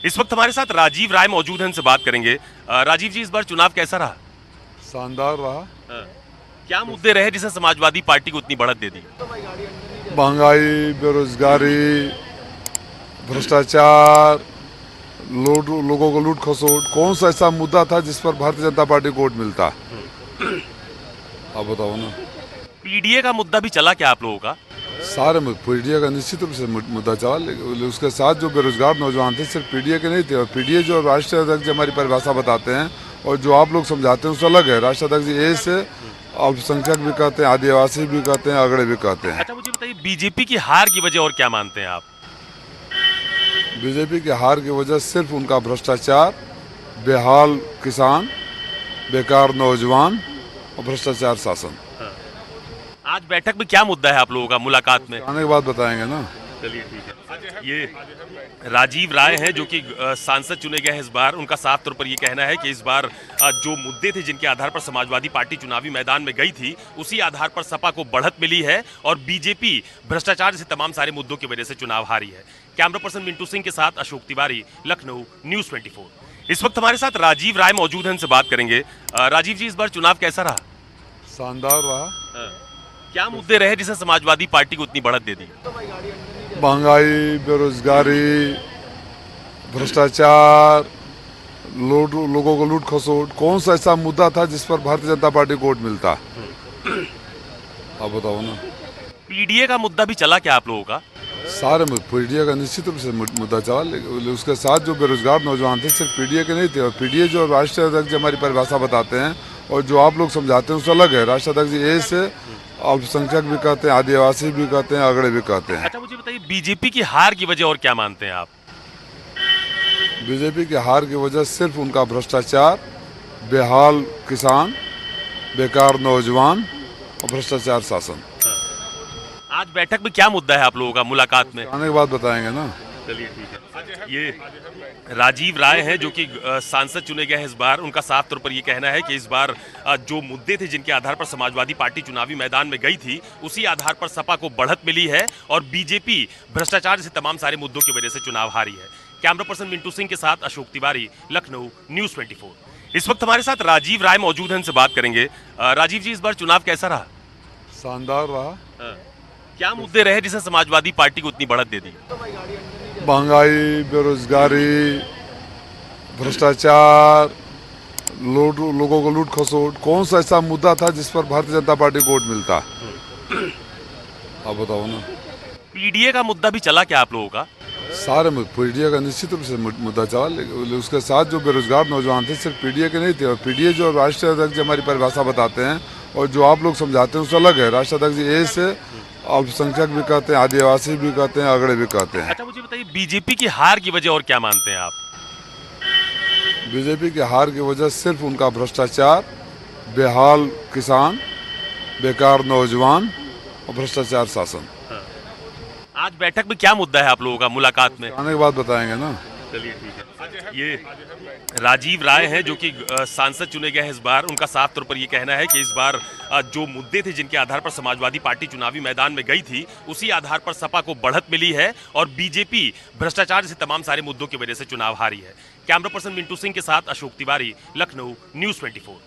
इस वक्त हमारे साथ राजीव राय मौजूद हैं, इनसे बात करेंगे। राजीव जी, इस बार चुनाव कैसा रहा? शानदार रहा। हाँ। क्या मुद्दे रहे जिसे समाजवादी पार्टी को इतनी बढ़त दे दी? महंगाई, बेरोजगारी, भ्रष्टाचार, लूट, लोगों को लूट खसोट। कौन सा ऐसा मुद्दा था जिस पर भारतीय जनता पार्टी को वोट मिलता? आप बताओ ना। पीडीए का मुद्दा भी चला क्या आप लोगों का? सारे पीडीए का निश्चित रूप से मुद्दा चला, लेकिन उसके साथ जो बेरोजगार नौजवान थे सिर्फ पीडीए के नहीं थे। और पीडीए जो राष्ट्रीय अध्यक्ष हमारी परिभाषा बताते हैं और जो आप लोग समझाते हैं उससे अलग है। राष्ट्रीय अध्यक्ष जी ए से अल्पसंख्यक भी कहते हैं, आदिवासी भी कहते हैं, अगड़े भी कहते हैं। अच्छा, मुझे बताइए, बीजेपी की हार की वजह और क्या मानते हैं आप? बीजेपी की हार की वजह सिर्फ उनका भ्रष्टाचार, बेहाल किसान, बेकार नौजवान और भ्रष्टाचार शासन। आज बैठक में क्या मुद्दा है आप लोगों का मुलाकात में? आने के बाद बताएंगे ना। चलिए ठीक है। ये राजीव राय हैं जो कि सांसद चुने गए हैं इस बार। उनका साफ तौर पर ये कहना है कि इस बार जो मुद्दे थे जिनके आधार पर समाजवादी पार्टी चुनावी मैदान में गई थी, उसी आधार पर सपा को बढ़त मिली है और बीजेपी भ्रष्टाचार जैसे तमाम सारे मुद्दों की वजह से चुनाव हारी है। कैमरा पर्सन मिंटू सिंह के साथ अशोक तिवारी, लखनऊ, न्यूज़ 24। इस वक्त हमारे साथ राजीव राय मौजूद हैं, इनसे बात करेंगे। राजीव जी, इस बार चुनाव कैसा रहा? शानदार रहा। क्या मुद्दे रहे जिसे समाजवादी पार्टी को इतनी बढ़त दे दी? महंगाई, बेरोजगारी, भ्रष्टाचार, लूट, लोगों को लूट खसोट। कौन सा ऐसा मुद्दा था जिस पर भारतीय जनता पार्टी को वोट मिलता? आप बताओ ना। पीडीए का मुद्दा भी चला क्या आप लोगों का? सारे पीडीए का निश्चित रूप से मुद्दा चला, लेकिन उसके साथ जो बेरोजगार नौजवान थे सिर्फ पीडीए के नहीं थे। और पीडीए जो राष्ट्रीय अध्यक्ष हमारी परिभाषा बताते हैं और जो आप लोग समझाते हैं उससे अलग है। राष्ट्रीय अध्यक्ष जी ए से अल्पसंख्यक भी कहते हैं, आदिवासी भी कहते हैं, अगड़े भी कहते हैं। अच्छा, मुझे बताइए, बीजेपी की हार की वजह और क्या मानते हैं आप? बीजेपी की हार की वजह सिर्फ उनका भ्रष्टाचार, बेहाल किसान, बेकार नौजवान और भ्रष्टाचार शासन। आज बैठक में क्या मुद्दा है आप लोगों का मुलाकात में? आने के बाद बताएंगे ना। चलिए ठीक है। ये राजीव राय हैं जो कि सांसद चुने गए हैं इस बार। उनका साफ तौर पर ये कहना है कि इस बार जो मुद्दे थे जिनके आधार पर समाजवादी पार्टी चुनावी मैदान में गई थी, उसी आधार पर सपा को बढ़त मिली है और बीजेपी भ्रष्टाचार जैसे तमाम सारे मुद्दों की वजह से चुनाव हारी है। कैमरा पर्सन मिंटू सिंह के साथ अशोक तिवारी, लखनऊ, न्यूज़ 24। इस वक्त हमारे साथ राजीव राय मौजूद हैं, इनसे बात करेंगे। राजीव जी, इस बार चुनाव कैसा रहा? शानदार रहा। क्या मुद्दे रहे जिसे समाजवादी पार्टी को इतनी बढ़त दे दी? महंगाई, बेरोजगारी, भ्रष्टाचार, लूट, लोगों को लूट खसोट। कौन सा ऐसा मुद्दा था जिस पर भारतीय जनता पार्टी को वोट मिलता? आप बताओ ना। पीडीए का मुद्दा भी चला क्या आप लोगों का? सारे पीडीए का निश्चित रूप से मुद्दा चला, लेकिन उसके साथ जो बेरोजगार नौजवान थे सिर्फ पीडीए के नहीं थे। और पीडीए जो राष्ट्रीय अध्यक्ष हमारी परिभाषा बताते हैं और जो आप लोग समझाते हैं उससे अलग है। राष्ट्रीय अध्यक्ष जी ए से अल्पसंख्यक भी कहते हैं, आदिवासी भी कहते हैं, अगड़े भी कहते हैं। अच्छा, मुझे बताइए, बीजेपी की हार की वजह और क्या मानते हैं आप? बीजेपी की हार की वजह सिर्फ उनका भ्रष्टाचार, बेहाल किसान, बेकार नौजवान और भ्रष्टाचार शासन। आज बैठक में क्या मुद्दा है आप लोगों का मुलाकात में? आने के बाद बताएंगे ना। चलिए ठीक है। ये राजीव राय हैं जो कि सांसद चुने गए हैं इस बार। उनका साफ तौर पर ये कहना है कि इस बार जो मुद्दे थे जिनके आधार पर समाजवादी पार्टी चुनावी मैदान में गई थी, उसी आधार पर सपा को बढ़त मिली है और बीजेपी भ्रष्टाचार जैसे तमाम सारे मुद्दों की वजह से चुनाव हारी है। कैमरा पर्सन मिंटू सिंह के साथ अशोक तिवारी, लखनऊ, न्यूज़ 24।